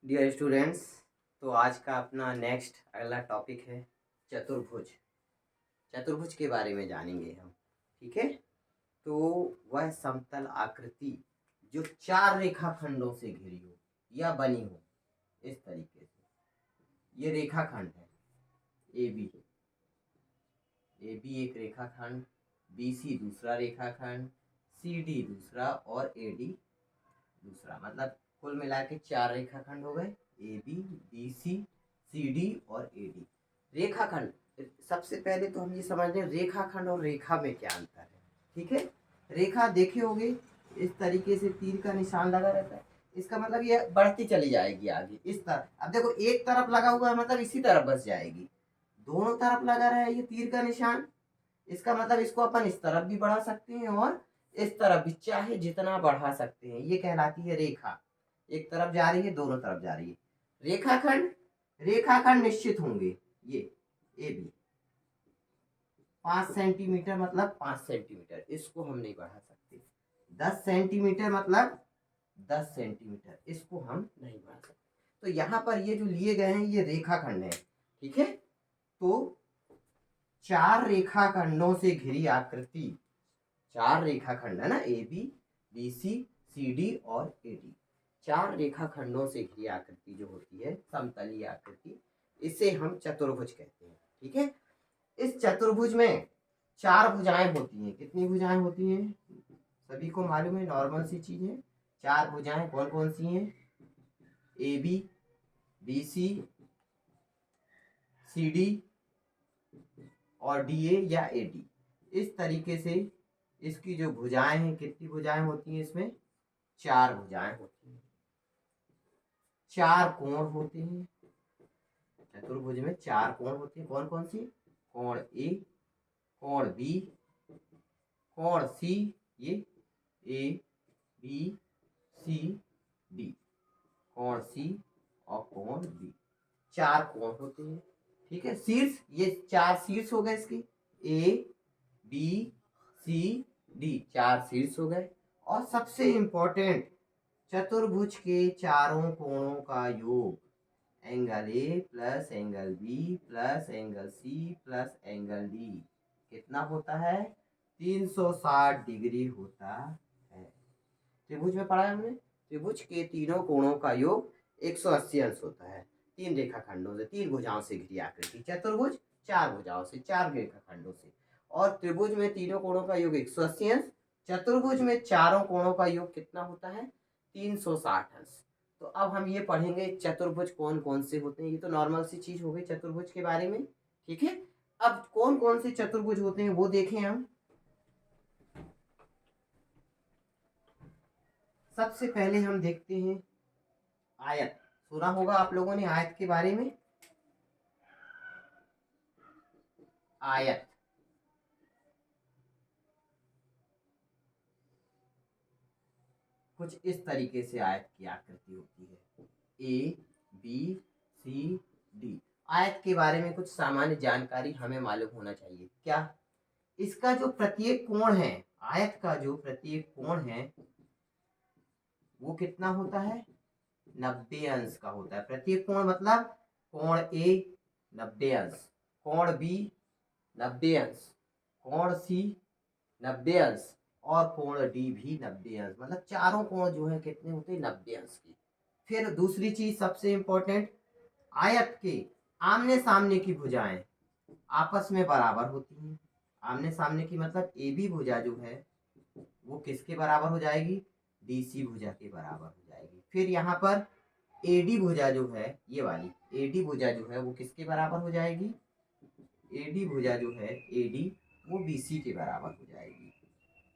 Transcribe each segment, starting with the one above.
Dear students, तो आज का अपना नेक्स्ट अगला टॉपिक है चतुर्भुज। चतुर्भुज के बारे में जानेंगे हम। ठीक है, तो वह समतल आकृति जो चार रेखाखंडों से घिरी हो या बनी हो इस तरीके से। ये रेखाखंड है ए बी। ए बी एक रेखाखंड, बी सी दूसरा रेखाखंड, सी डी दूसरा और ए डी दूसरा। मतलब कुल मिला के चार रेखाखंड हो गए, A B, B C, C D और ए डी। रेखाखंड, सबसे पहले तो हम ये समझ लें रेखाखंड और रेखा में क्या अंतर है। ठीक है, रेखा देखे होंगे इस तरीके से तीर का निशान लगा रहता है, इसका मतलब ये बढ़ती चली जाएगी आगे इस तरफ। अब देखो एक तरफ लगा हुआ है मतलब इसी तरफ बस जाएगी, दोनों तरफ लगा रहा है ये तीर का निशान, इसका मतलब इसको अपन इस तरफ भी बढ़ा सकते हैं और इस तरफ भी चाहे जितना बढ़ा सकते हैं। ये कहलाती है रेखा, एक तरफ जा रही है दोनों तरफ जा रही है। रेखाखंड, रेखाखंड निश्चित होंगे। ये ए बी 5 सेंटीमीटर मतलब 5 सेंटीमीटर, इसको हम नहीं बढ़ा सकते। 10 सेंटीमीटर मतलब 10 सेंटीमीटर, इसको हम नहीं बढ़ा सकते। तो यहाँ पर ये जो लिए गए हैं ये रेखाखंड है। ठीक है, तो चार रेखाखंडों से घिरी आकृति, चार रेखाखंड है ना, A B, B C, C D और ए डी। चार रेखाखंडों से घिरी आकृति जो होती है समतलीय आकृति, इसे हम चतुर्भुज कहते हैं। ठीक है, इस चतुर्भुज में चार भुजाएं होती हैं। कितनी भुजाएं होती हैं सभी को मालूम है, नॉर्मल सी चीज है। चार भुजाएं कौन कौन सी हैं? A B, B C, C D और डी ए या ए डी। इस तरीके से इसकी जो भुजाएं हैं, कितनी भुजाएं होती हैं इसमें? चार भुजाएं होती हैं। चार कोण होते हैं चतुर्भुज में, चार कोण होते हैं। कौन कौन सी? कोण ए, कोण बी, कोण सी, ये ए बी सी डी, कोण सी और कोण बी। चार कोण होते हैं। ठीक है, शीर्ष, ये चार शीर्ष हो गए इसके, ए बी सी डी, चार शीर्ष हो गए। और सबसे इंपॉर्टेंट, चतुर्भुज के चारों कोणों का योग angle A plus angle B plus angle C plus angle D कितना होता है? 360 डिग्री होता है। त्रिभुज में पढ़ा है हमने, त्रिभुज के तीनों कोणों का योग 180 अंश होता है। तीन रेखाखंडों से, तीन भुजाओं से घिरी आकृति। चतुर्भुज चार भुजाओं से, चार रेखाखंडों से। और त्रिभुज में तीनों कोणों का योग 180 अंश, चतुर्भुज में चारों कोणों का योग कितना होता है? 360 अंश। तो अब हम ये पढ़ेंगे चतुर्भुज कौन कौन से होते हैं। ये तो नॉर्मल सी चीज हो गई चतुर्भुज के बारे में। ठीक है, अब कौन कौन से चतुर्भुज होते हैं वो देखें हम। सबसे पहले हम देखते हैं आयत। सुना होगा आप लोगों ने आयत के बारे में। आयत, कुछ इस तरीके से आयत की आकृति होती है, ए बी सी डी। आयत के बारे में कुछ सामान्य जानकारी हमें मालूम होना चाहिए। क्या? इसका जो प्रत्येक कोण है, आयत का जो प्रत्येक कोण है वो कितना होता है? 90 अंश का होता है। प्रत्येक कोण मतलब कोण ए 90 अंश, कोण बी 90 अंश, कोण सी 90 अंश और कोण डी भी 90 अंश। मतलब चारों कोण जो है कितने होते हैं? 90 अंश के। फिर दूसरी चीज सबसे इंपॉर्टेंट, आयत के आमने सामने की भुजाएं आपस में बराबर होती हैं। आमने सामने की मतलब ए बी भुजा जो है वो किसके बराबर हो जाएगी? डी सी भुजा के बराबर हो जाएगी। फिर यहाँ पर ए डी भुजा जो है, ये वाली ए डी भुजा जो है वो किसके बराबर हो जाएगी? ए डी भुजा जो है ए डी वो बी सी के बराबर हो जाएगी।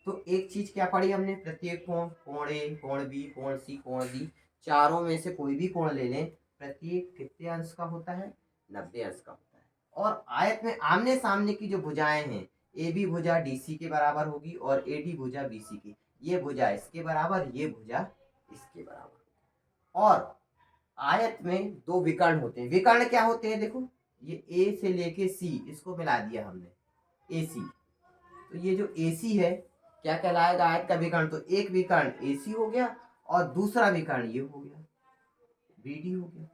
तो एक चीज क्या पढ़ी हमने? प्रत्येक कोण, कोण ए, कोण बी, कोण सी, कोण डी, चारों में से कोई भी कोण ले लें, प्रत्येक कितने अंश का होता है? 90 अंश का होता है। और आयत में आमने सामने की जो भुजाएं हैं, ए बी भुजा डी सी के बराबर होगी और ए डी भुजा बी सी की। ये भुजा इसके बराबर, ये भुजा इसके बराबर। और आयत में दो विकर्ण होते हैं। विकर्ण क्या होते हैं? देखो, ये ए से लेके सी, इसको मिला दिया हमने, ए सी। तो ये जो ए सी है क्या कहलाएगा? आयत का विकर्ण। तो एक विकर्ण ए सी हो गया और दूसरा विकर्ण ये हो गया। BD हो गया।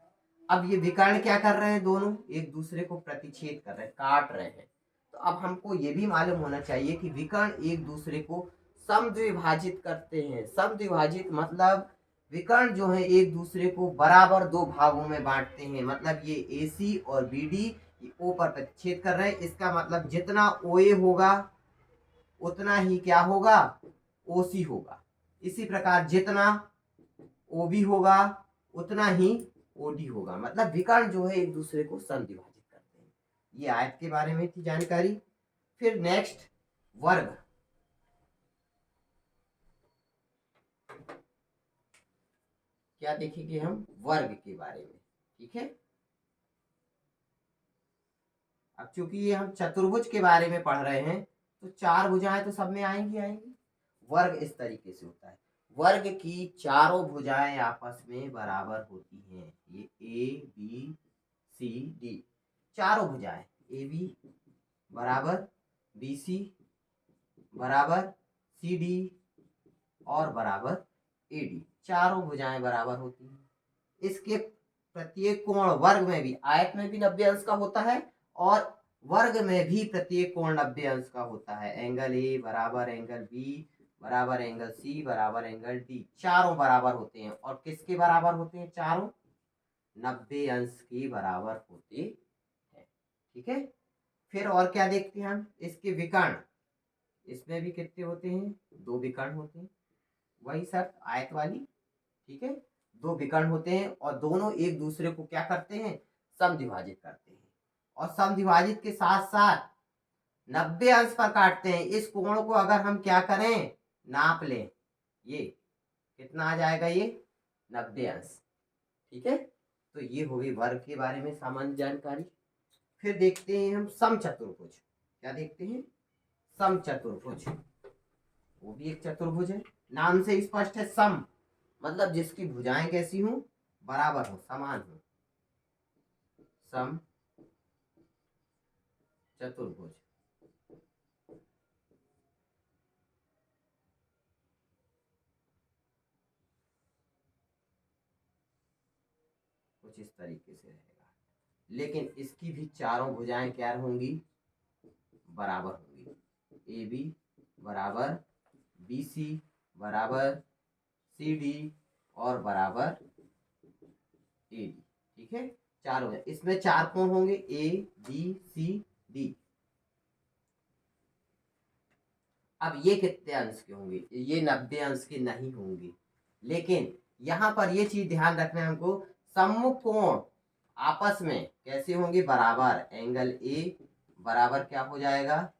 अब ये विकर्ण क्या कर रहे हैं, दोनों एक दूसरे को प्रतिच्छेद कर रहे हैं, काट रहे हैं। तो अब हमको ये भी मालूम होना चाहिए कि विकर्ण एक दूसरे को समद्विभाजित करते हैं। समद्विभाजित मतलब विकर्ण जो है एक दूसरे को बराबर दो भागों में बांटते हैं। मतलब ये AC और BD O पर प्रतिच्छेद कर रहे हैं, इसका मतलब जितना OA होगा उतना ही क्या होगा, OC होगा। इसी प्रकार जितना OB होगा उतना ही OD होगा। मतलब विकर्ण जो है एक दूसरे को समद्विभाजित करते हैं। ये आयत के बारे में थी जानकारी। फिर नेक्स्ट वर्ग। क्या देखेंगे हम, वर्ग के बारे में। ठीक है, अब चूंकि ये हम चतुर्भुज के बारे में पढ़ रहे हैं तो चार भुजाएं तो सब में आएंगी आएंगी। वर्ग इस तरीके से होता है, वर्ग की चारों भुजाएं आपस में बराबर होती हैं। ये ABCD चारों भुजाएं, AB बराबर BC बराबर CD और बराबर AD, चारों भुजाएं बराबर होती हैं। इसके प्रत्येक कोण वर्ग में भी, आयत में भी 90 अंश का होता है और वर्ग में भी प्रत्येक कोण 90 अंश का होता है। एंगल A बराबर एंगल B बराबर एंगल C बराबर एंगल D, चारों बराबर होते हैं। और किसके बराबर होते हैं, चारों 90 अंश के बराबर होते हैं। ठीक है, फिर और क्या देखते हैं हम, इसके विकर्ण। इसमें भी कितने होते हैं, दो विकर्ण होते हैं, वही शर्त आयत वाली। ठीक है, दो विकर्ण होते हैं और दोनों एक दूसरे को क्या करते हैं, समद्विभाजित करते हैं। और समद्विभाजित के साथ साथ 90 अंश पर काटते हैं। इस कोण को अगर हम क्या करें, नाप लें, ये कितना आ जाएगा, ये 90 अंश। ठीक है, तो ये हो गई वर्ग के बारे में सामान्य जानकारी। फिर देखते हैं हम समचतुर्भुज। क्या देखते हैं, समचतुर्भुज। वो भी एक चतुर्भुज है, नाम से स्पष्ट है। सम मतलब जिसकी भुजाएं कैसी हो, बराबर हो, समान हो। सम चतुर्भुज। कुछ इस तरीके से रहेगा, लेकिन इसकी भी चारों भुजाएं क्या होंगी, बराबर होंगी। AB बराबर BC बराबर CD और बराबर AD। ठीक है, चारों, इसमें चार कोण होंगे, ABCD। अब ये कितने अंश के होंगे, ये 90 अंश के नहीं होंगे। लेकिन यहां पर ये चीज ध्यान रखना है हमको, सम्मुख कोण आपस में कैसे होंगे, बराबर। एंगल A बराबर क्या हो जाएगा,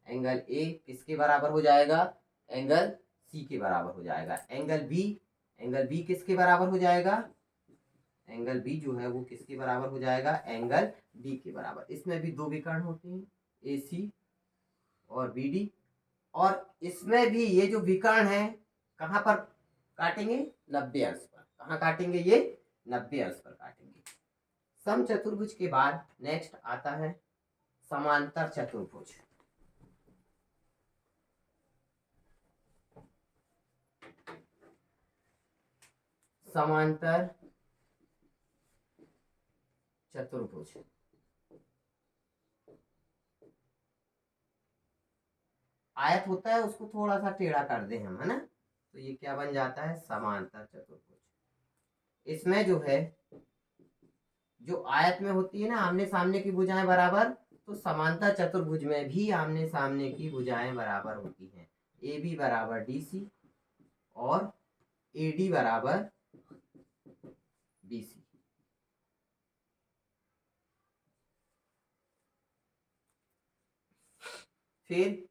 एंगल A किसके बराबर हो जाएगा, एंगल C के बराबर हो जाएगा। एंगल B किसके बराबर हो जाएगा, एंगल B जो है वो किसके बराबर हो जाएगा, एंगल D के बराबर। इसमें भी दो विकर्ण होते हैं, AC और BD। और इसमें भी ये जो विकर्ण है कहाँ पर काटेंगे, 90 अंश पर। कहाँ काटेंगे, ये 90 अंश पर काटेंगे। समचतुर्भुज के बाद नेक्स्ट आता है समांतर चतुर्भुज। समांतर चतुर्भुज आयत होता है, उसको थोड़ा सा टेढ़ा कर दे हम, है ना, तो ये क्या बन जाता है, समांतर चतुर्भुज। इसमें जो है, जो आयत में होती है ना आमने सामने की भुजाएं बराबर, तो समांतर चतुर्भुज में भी आमने सामने की भुजाएं बराबर होती हैं। AB बराबर DC और AD बराबर BC। फिर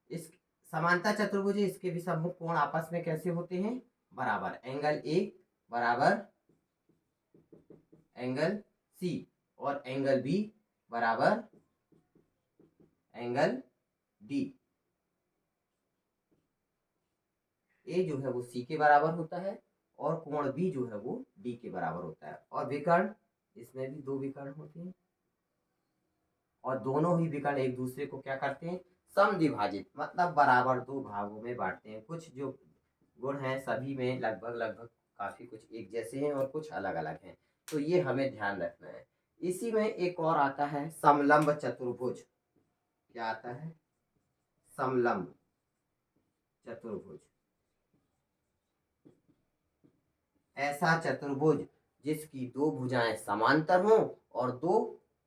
इस समांतर चतुर्भुज, इसके भी सम्मुख कोण आपस में कैसे होते हैं, बराबर। एंगल A बराबर एंगल C और एंगल B बराबर एंगल D। A जो है वो C के बराबर होता है और कोण B जो है वो D के बराबर होता है। और विकर्ण, इसमें भी दो विकर्ण होते हैं और दोनों ही विकर्ण एक दूसरे को क्या करते हैं, समद्विभाजित मतलब बराबर दो भागों में बांटते हैं। कुछ जो गुण हैं सभी में लगभग लगभग काफ़ी कुछ एक जैसे हैं और कुछ अलग अलग हैं, तो ये हमें ध्यान रखना है। इसी में एक और आता है समलंब चतुर्भुज। क्या आता है? समलंब चतुर्भुज। ऐसा चतुर्भुज जिसकी दो भुजाएं समांतर हों और दो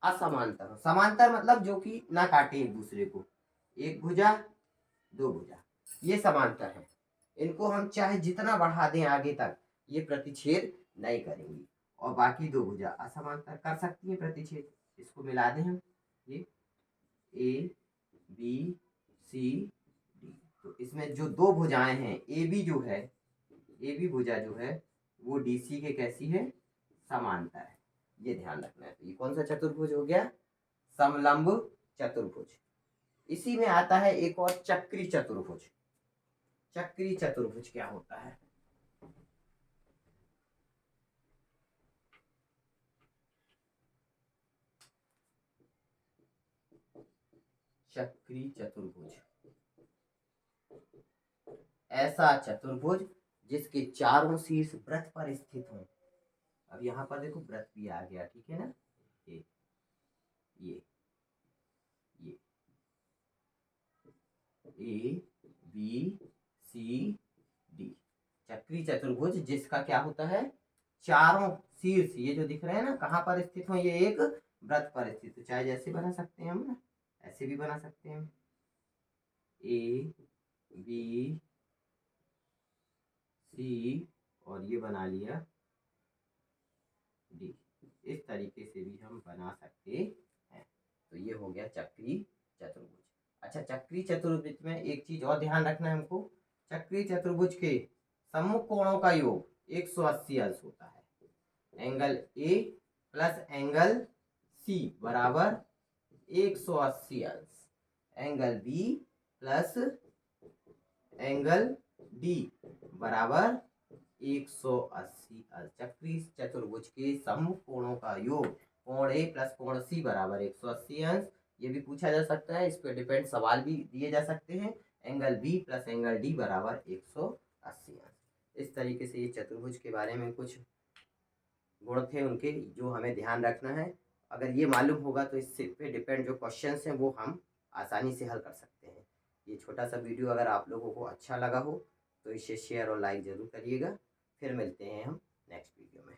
असमांतर हो। समांतर मतलब जो कि ना काटे एक दूसरे को, एक भुजा दो भुजा, ये समांतर है। इनको हम चाहे जितना बढ़ा दें आगे तक, ये प्रतिच्छेद नहीं करेंगी। और बाकी दो भुजा असमांतर कर सकती है प्रतिच्छेद। इसको मिला दें हम, ये ए बी सी डी। तो इसमें जो दो भुजाएं हैं, ए बी जो है, ए बी भुजा जो है वो डी सी के कैसी है? समांतर है। ये ध्यान रखना है। तो ये कौन सा चतुर्भुज हो गया? समलंब चतुर्भुज। इसी में आता है एक और चक्री चतुर्भुज। चक्री चतुर्भुज क्या होता है? चक्री चतुर्भुज ऐसा चतुर्भुज जिसके चारों शीर्ष वृत्त पर स्थित हों। अब यहाँ पर देखो वृत्त भी आ गया, ठीक है ना? ये ये ए बी सी डी। चक्री चतुर्भुज जिसका क्या होता है? चारों शीर्ष ये जो दिख रहे हैं ना, कहाँ पर स्थित हो? ये एक वृत्त पर स्थित हो। चाहे जैसे बना सकते हैं हम ना, ऐसे भी बना सकते हैं। ए बी सी और ये बना लिया डी। इस तरीके से भी हम बना सकते हैं। तो ये हो गया चक्री चतुर्भुज। अच्छा, चक्री चतुर्भुज में एक चीज और ध्यान रखना है हमको। चक्री चतुर्भुज के सम्मुख कोणों का योग 180 अंश होता है। Angle A plus angle C बराबर 180 अंश। Angle B plus angle D बराबर 180 अंश। चक्री चतुर्भुज के सम्मुख कोणों का योग कोण ए प्लस कोण सी बराबर 180 अंश। ये भी पूछा जा सकता है, इस पर डिपेंड सवाल भी दिए जा सकते हैं। Angle B plus angle D बराबर 180 अंश। इस तरीके से ये चतुर्भुज के बारे में कुछ गुण थे उनके, जो हमें ध्यान रखना है। अगर ये मालूम होगा तो इससे पे डिपेंड जो क्वेश्चंस हैं वो हम आसानी से हल कर सकते हैं। ये छोटा सा वीडियो अगर आप लोगों को अच्छा लगा हो तो इसे शेयर और लाइक ज़रूर करिएगा। फिर मिलते हैं हम नेक्स्ट वीडियो में।